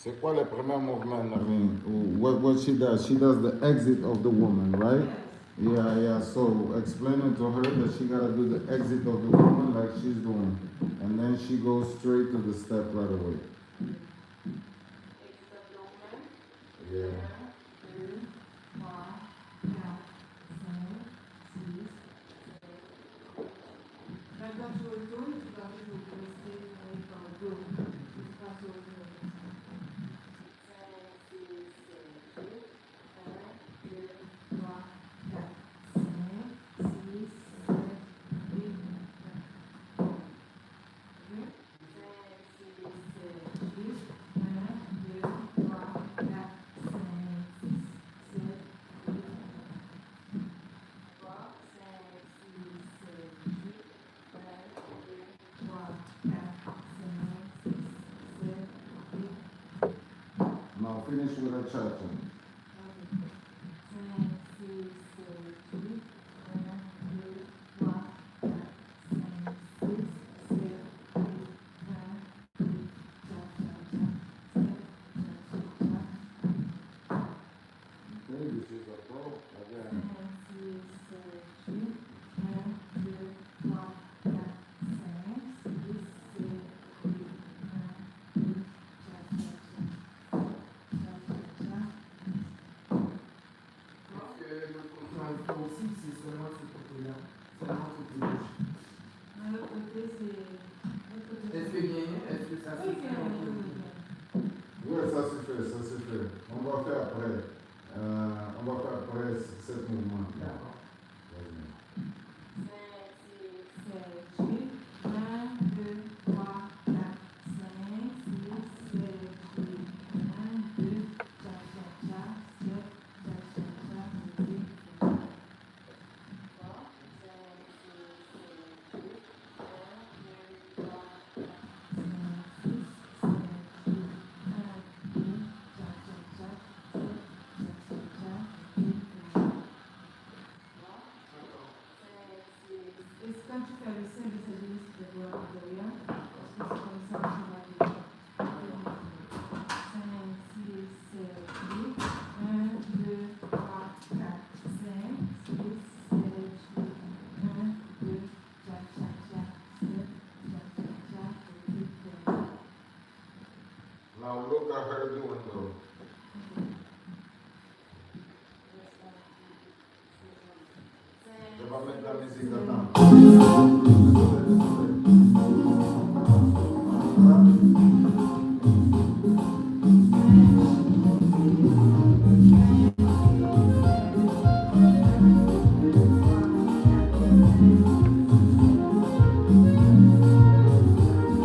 C'est quoi le premier mouvement? I mean, what she does? She does the exit of the woman, right? Yeah, yeah. So explaining to her that she gotta do the exit of the woman like she's doing, and then she goes straight to the step right away. Yeah. Now finish with a cha-cha. Okay, this is a pro again. Oui, ça se fait, ça se fait. On va faire après. On va faire après ce mouvement. D'accord. Now look at her doing though. Je vais mettre la musique dedans.